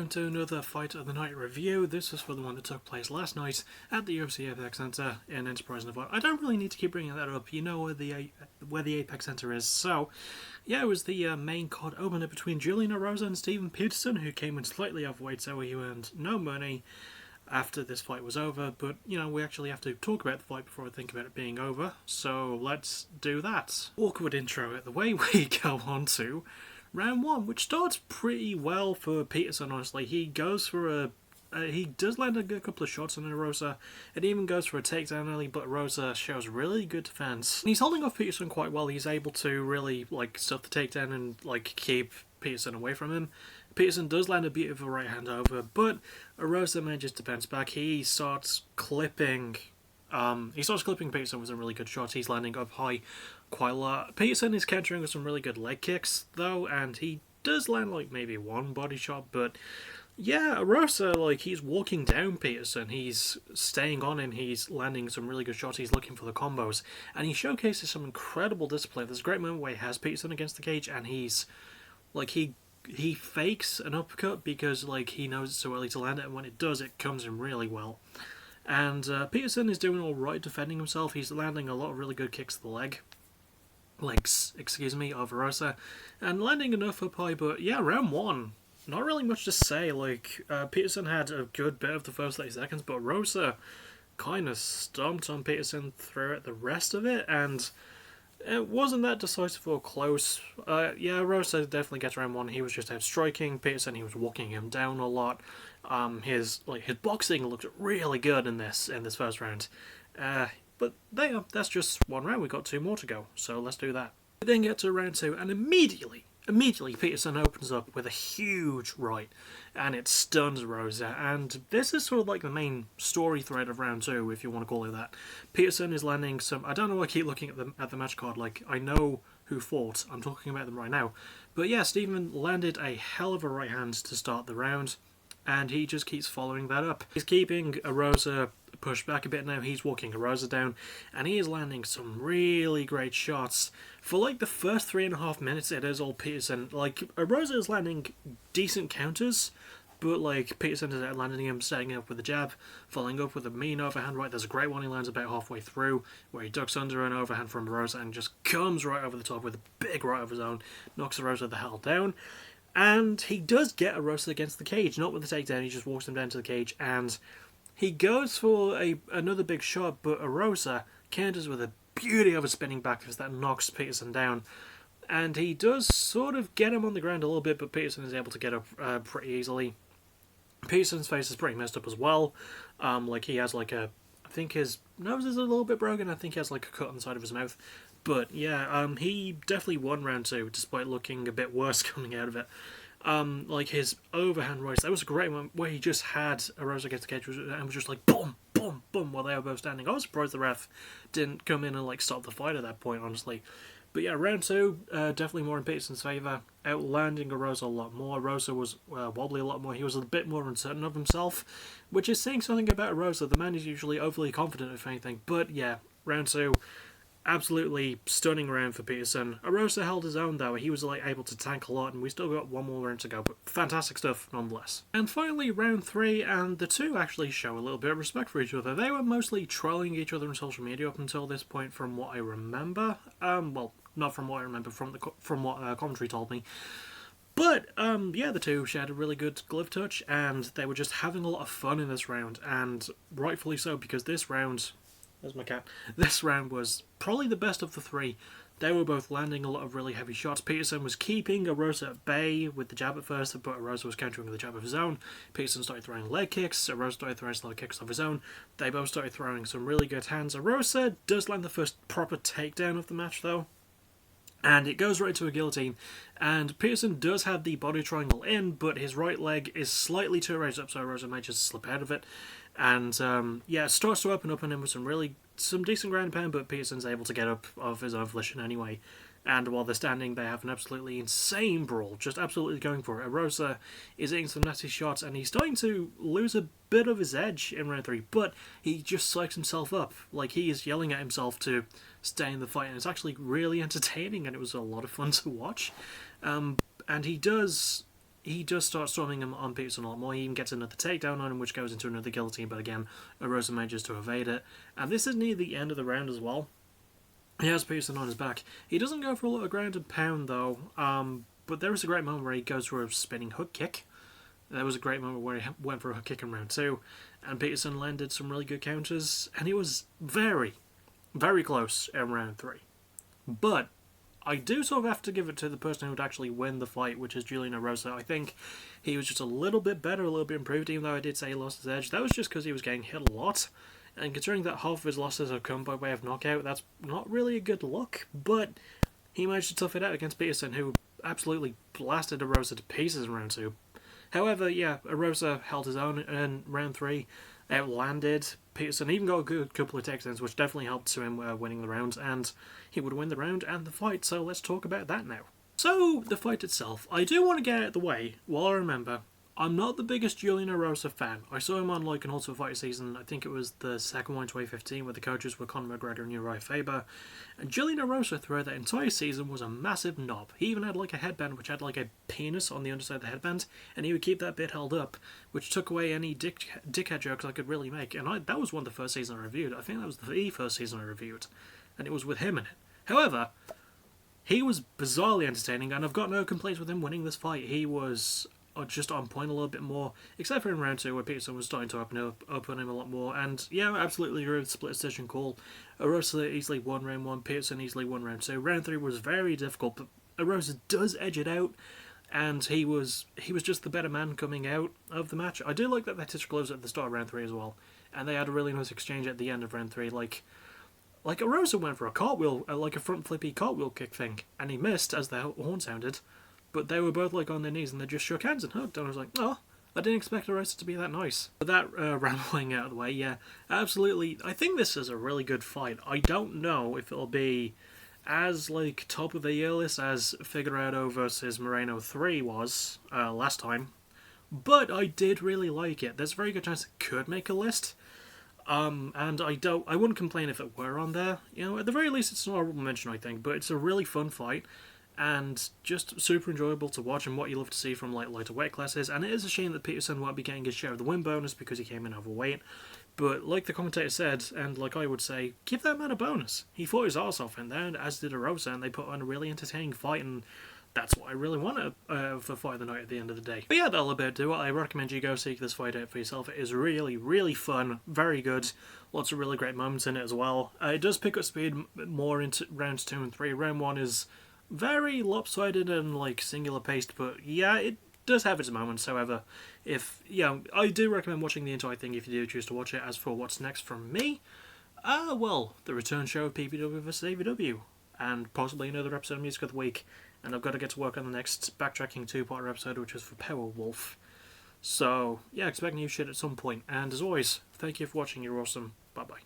welcome to another Fight of the Night review. This is for the one that took place last night at the UFC Apex Center in Enterprise, Nevada. I don't really need to keep bringing that up. You know where the Apex Center is. So, yeah, it was the main card opener between Julian, Erosa and Steven Peterson, who came in slightly overweight, so he earned no money after this fight was over. But, you know, we actually have to talk about the fight before we think about it being over. So, let's do that. Awkward intro at the way we go on to round one, which starts pretty well for Peterson, honestly. He goes for he does land a good couple of shots on Erosa, and even goes for a takedown early, but Erosa shows really good defense. And he's holding off Peterson quite well. He's able to really, stuff the takedown and, keep Peterson away from him. Peterson does land a bit of a right hand over, but Erosa manages to bounce back. He starts clipping Peterson with some really good shots. He's landing up high quite a lot. Peterson is countering with some really good leg kicks, though, and he does land, maybe one body shot, but yeah, Erosa, he's walking down Peterson. He's staying on him. He's landing some really good shots. He's looking for the combos, and he showcases some incredible discipline. There's a great moment where he has Peterson against the cage, and he's, he fakes an uppercut because, he knows it's too early to land it, and when it does, it comes in really well. And Peterson is doing alright defending himself. He's landing a lot of really good kicks to the legs, of Erosa, and landing enough up high. But yeah, round one, not really much to say. Peterson had a good bit of the first 30 seconds, but Erosa kind of stomped on Peterson throughout the rest of it, and it wasn't that decisive or close. Yeah, Erosa definitely gets round one. He was just out striking Peterson. He was walking him down a lot. His boxing looked really good in this first round. But that's just one round. We've got two more to go, so let's do that. We then get to round two, and immediately Peterson opens up with a huge right, and it stuns Erosa. And this is sort of the main story thread of round two, if you want to call it that. Peterson is landing some. I don't know why I keep looking at the match card. I know who fought. I'm talking about them right now. But yeah, Steven landed a hell of a right hand to start the round, and he just keeps following that up. He's keeping Erosa pushed back a bit now. He's walking Erosa down, and he is landing some really great shots. For the first 3.5 minutes, it is all Peterson. Erosa is landing decent counters, but Peterson is landing him, setting up with a jab, following up with a mean overhand right. There's a great one he lands about halfway through, where he ducks under an overhand from Erosa and just comes right over the top with a big right of his own, knocks Erosa the hell down. And he does get Erosa against the cage, not with the takedown. He just walks him down to the cage, and he goes for another big shot, but Erosa counters with a beauty of a spinning back fist that knocks Peterson down. And he does sort of get him on the ground a little bit, but Peterson is able to get up pretty easily. Peterson's face is pretty messed up as well. He has I think his nose is a little bit broken. I think he has a cut on the side of his mouth. But yeah, he definitely won round two, despite looking a bit worse coming out of it. His overhand right, that was a great one where he just had Erosa against the cage and was just boom, boom, boom, while they were both standing. I was surprised the ref didn't come in and stop the fight at that point, honestly. But yeah, round two, definitely more in Peterson's favour, outlanding Erosa a lot more. Erosa was wobbly a lot more. He was a bit more uncertain of himself, which is saying something about Erosa. The man is usually overly confident, if anything. But yeah, round two, absolutely stunning round for Peterson. Erosa held his own, though. He was able to tank a lot, and we still got one more round to go, but fantastic stuff nonetheless. And finally, round three, and the two actually show a little bit of respect for each other. They were mostly trolling each other on social media up until this point, from what I remember. Well, not from what I remember, from what commentary told me. But, yeah, the two shared a really good glove touch, and they were just having a lot of fun in this round, and rightfully so, because this round... There's my cat. This round was probably the best of the three. They were both landing a lot of really heavy shots. Peterson was keeping Erosa at bay with the jab at first, but Erosa was countering with the jab of his own. Peterson started throwing leg kicks. Erosa started throwing slow kicks of his own. They both started throwing some really good hands. Erosa does land the first proper takedown of the match, though, and it goes right to a guillotine. And Peterson does have the body triangle in, but his right leg is slightly too raised up, so Erosa may just slip out of it. And yeah, it starts to open up on him with some decent ground pound, but Peterson's able to get up of his own volition anyway. And while they're standing, they have an absolutely insane brawl, just absolutely going for it. Erosa is hitting some nasty shots, and he's starting to lose a bit of his edge in round three, but he just psychs himself up. He is yelling at himself to stay in the fight, and it's actually really entertaining, and it was a lot of fun to watch. And he does he does start storming him on Peterson a lot more. He even gets another takedown on him, which goes into another guillotine, but again, Erosa manages to evade it. And this is near the end of the round as well. He has Peterson on his back. He doesn't go for a lot of ground and pound, though, but there was a great moment where he goes for a spinning hook kick. There was a great moment where he went for a hook kick in round 2, and Peterson landed some really good counters, and he was very, very close in round 3. But I do sort of have to give it to the person who would actually win the fight, which is Julian Erosa. I think he was just a little bit better, a little bit improved, even though I did say he lost his edge. That was just because he was getting hit a lot. And considering that half of his losses have come by way of knockout, that's not really a good look. But he managed to tough it out against Peterson, who absolutely blasted Erosa to pieces in round 2. However, yeah, Erosa held his own in round 3, outlanded Peterson, even got a good couple of takedowns, which definitely helped to him winning the round, and he would win the round and the fight, so let's talk about that now. So, the fight itself. I do want to get out of the way, while I remember, I'm not the biggest Julian Erosa fan. I saw him on like an Ultimate Fighter season, I think it was the second one in 2015, where the coaches were Conor McGregor and Uriah Faber, and Julian Erosa throughout that entire season was a massive knob. He even had like a headband which had like a penis on the underside of the headband, and he would keep that bit held up, which took away any dickhead jokes I could really make, and that was one of the first seasons I reviewed. I think that was the first season I reviewed, and it was with him in it. However, he was bizarrely entertaining, and I've got no complaints with him winning this fight. He was just on point a little bit more, except for in round 2 where Peterson was starting to open on him a lot more, and yeah, absolutely agree with the split decision call. Erosa easily won round 1, Peterson easily won round 2. Round 3 was very difficult, but Erosa does edge it out, and he was just the better man coming out of the match. I do like that they touched gloves at the start of round 3 as well, and they had a really nice exchange at the end of round 3, like Erosa went for a cartwheel, like a front flippy cartwheel kick thing, and he missed as the horn sounded. But they were both like on their knees and they just shook hands and hugged. And I was like, oh, I didn't expect Erosa to be that nice. But that rambling out of the way, yeah, absolutely. I think this is a really good fight. I don't know if it'll be as like top of the year list as Figueiredo versus Moreno 3 was last time. But I did really like it. There's a very good chance it could make a list. And I wouldn't complain if it were on there. You know, at the very least it's an honorable mention, I think. But it's a really fun fight. And just super enjoyable to watch, and what you love to see from like lighter weight classes. And it is a shame that Peterson won't be getting his share of the win bonus because he came in overweight. But like the commentator said, and like I would say, give that man a bonus. He fought his arse off in there, as did Erosa, and they put on a really entertaining fight, and that's what I really want for Fight of the Night at the end of the day. But yeah, that'll about do it. I recommend you go seek this fight out for yourself. It is really, really fun, very good. Lots of really great moments in it as well. It does pick up speed more into rounds 2 and 3. Round 1 is very lopsided and like singular paced, but yeah, it does have its moments. However, I do recommend watching the entire thing if you do choose to watch it. As for what's next from me, well, the return show of PPW vs AVW, and possibly another episode of Music of the Week, and I've got to get to work on the next backtracking 2-part episode, which is for Powerwolf. So yeah, expect new shit at some point, and as always, thank you for watching, you're awesome, bye bye.